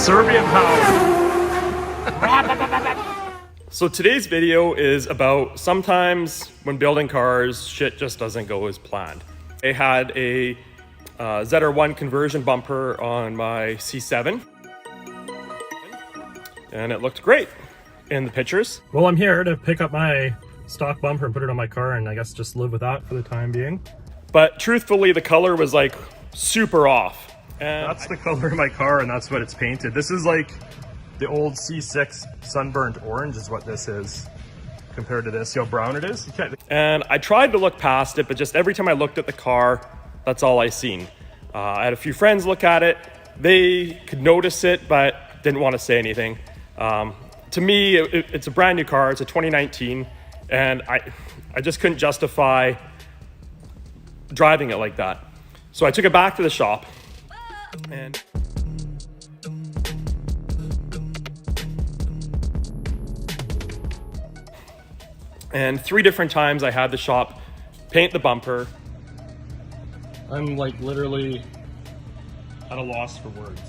Serbian power. So today's video is about sometimes when building cars, shit just doesn't go as planned. I had a Zr1 conversion bumper on my C7 and it looked great in the pictures. Well, I'm here to pick up my stock bumper and put it on my car and I guess just live with that for the time being. But truthfully, the color was like super off. And that's the color of my car and that's what it's painted. This is like the old C6 sunburnt orange is what this is compared to this. See how brown it is? And I tried to look past it, but just every time I looked at the car, that's all I seen. I had a few friends look at it. They could notice it, but didn't want to say anything. To me, it's a brand new car. It's a 2019, and I just couldn't justify driving it like that. So I took it back to the shop, and 3 different times I had the shop paint the bumper. I'm like literally at a loss for words.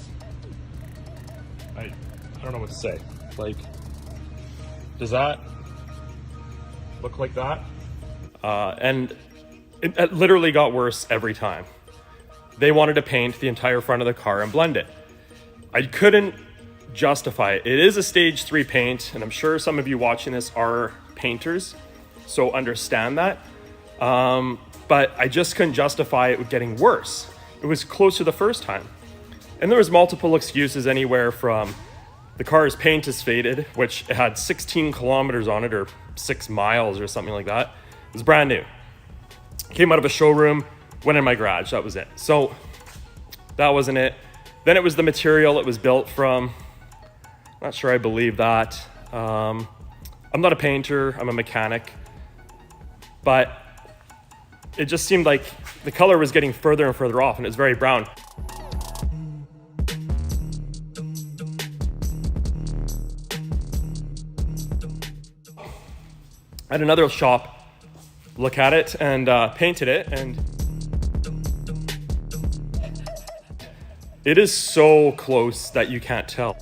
I don't know what to say. Like, does that look like that? And it literally got worse every time. They wanted to paint the entire front of the car and blend it. I couldn't justify it. It is a stage 3 paint, and I'm sure some of you watching this are painters, so understand that. But I just couldn't justify it getting worse. It was closer the first time. And there was multiple excuses, anywhere from the car's paint is faded, which it had 16 kilometers on it, or 6 miles or something like that. It was brand new. Came out of a showroom, went in my garage, that was it. So that wasn't it. Then it was the material it was built from. Not sure I believe that. I'm not a painter, I'm a mechanic. But it just seemed like the color was getting further and further off, and it was very brown. I had another shop look at it and painted it, and it is so close that you can't tell.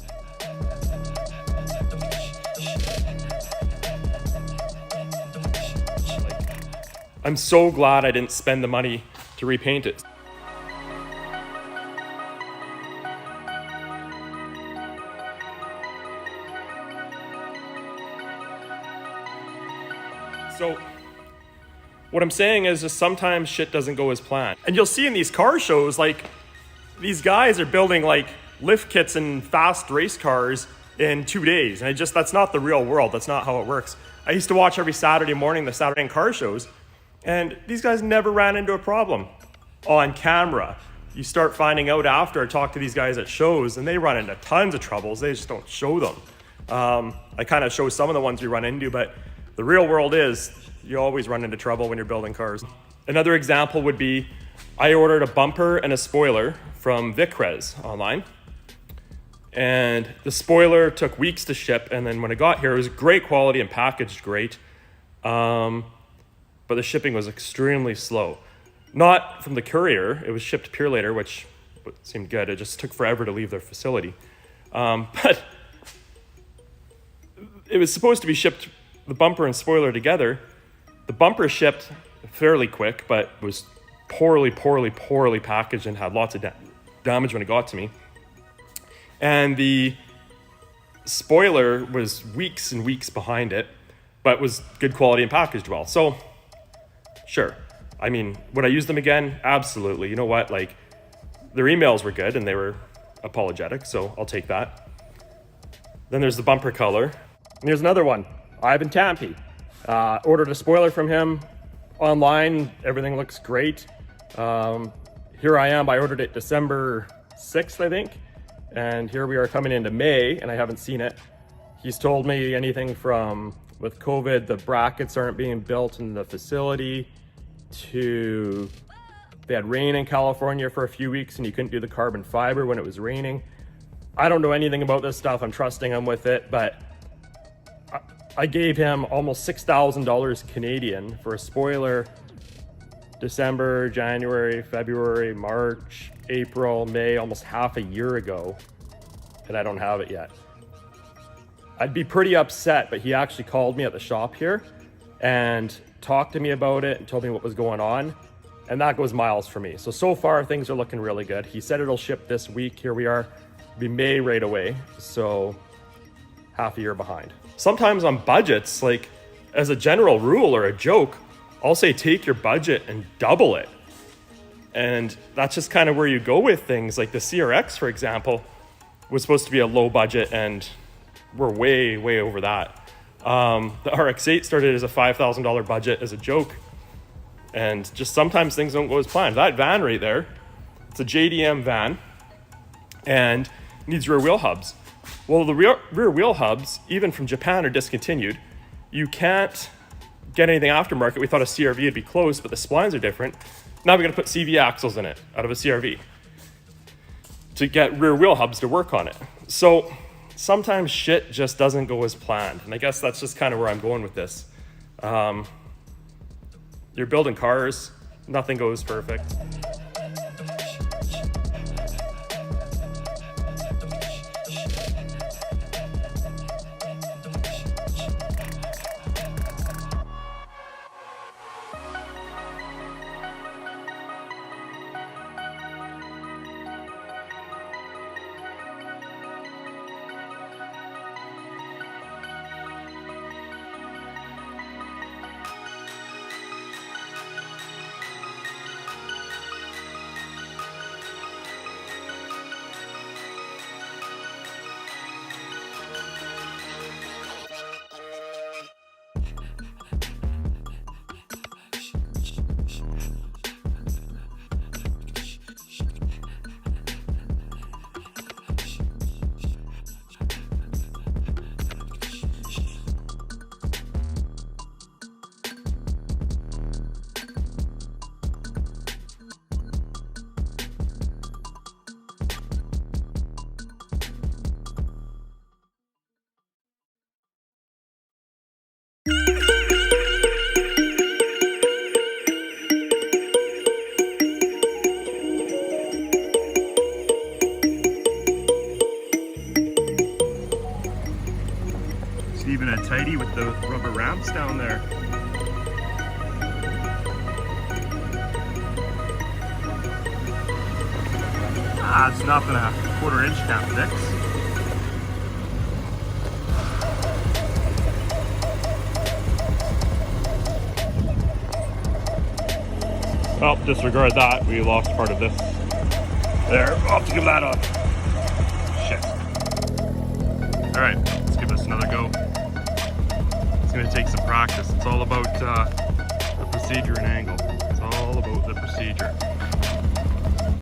I'm so glad I didn't spend the money to repaint it. So what I'm saying is just sometimes shit doesn't go as planned. And you'll see in these car shows, like, these guys are building like lift kits and fast race cars in 2 days. And that's not the real world. That's not how it works. I used to watch every Saturday morning the Saturday night car shows, and these guys never ran into a problem on camera. You start finding out after I talk to these guys at shows, and they run into tons of troubles. They just don't show them. I kind of show some of the ones we run into, but the real world is you always run into trouble when you're building cars. Another example would be I ordered a bumper and a spoiler from Vicrez online. And the spoiler took weeks to ship, and then when it got here, it was great quality and packaged great. But the shipping was extremely slow. Not from the courier, it was shipped Pure later, which seemed good. It just took forever to leave their facility. But it was supposed to be shipped, the bumper and spoiler together. The bumper shipped fairly quick, but was poorly packaged and had lots of damage when it got to me. And the spoiler was weeks and weeks behind it, but was good quality and packaged well. So, sure. I mean, would I use them again? Absolutely. You know what? Like, their emails were good and they were apologetic, so I'll take that. Then there's the bumper color. And here's another one. Ivan Tampy. Ordered a spoiler from him online. Everything looks great. Here I am. I ordered it December 6th, I think. And here we are coming into May, and I haven't seen it. He's told me anything from, with COVID, the brackets aren't being built in the facility, to they had rain in California for a few weeks and you couldn't do the carbon fiber when it was raining. I don't know anything about this stuff. I'm trusting him with it, but I gave him almost $6,000 Canadian for a spoiler December, January, February, March, April, May, almost half a year ago. and I don't have it yet. I'd be pretty upset, but he actually called me at the shop here and talked to me about it and told me what was going on. And that goes miles for me. So far things are looking really good. He said it'll ship this week. Here we are, it'll be May right away. So half a year behind. Sometimes on budgets, like as a general rule or a joke, I'll say take your budget and double it. And that's just kind of where you go with things. Like the CRX, for example, was supposed to be a low budget and we're way, way over that. The RX-8 started as a $5,000 budget as a joke. And just sometimes things don't go as planned. That van right there, it's a JDM van and needs rear wheel hubs. Well, the rear wheel hubs, even from Japan, are discontinued. You can't get anything aftermarket. We thought a CRV would be close, but the splines are different. Now we're gonna put CV axles in it out of a CRV to get rear wheel hubs to work on it. So sometimes shit just doesn't go as planned. And I guess that's just kind of where I'm going with this. You're building cars, nothing goes perfect. Even a tidy with the rubber ramps down there. It's nothing a 1/4 inch can't fix. Well, disregard that. We lost part of this. There, I'll have to give that up. Shit. All right, let's give this another go. It's gonna take some practice. It's all about the procedure and angle. It's all about the procedure.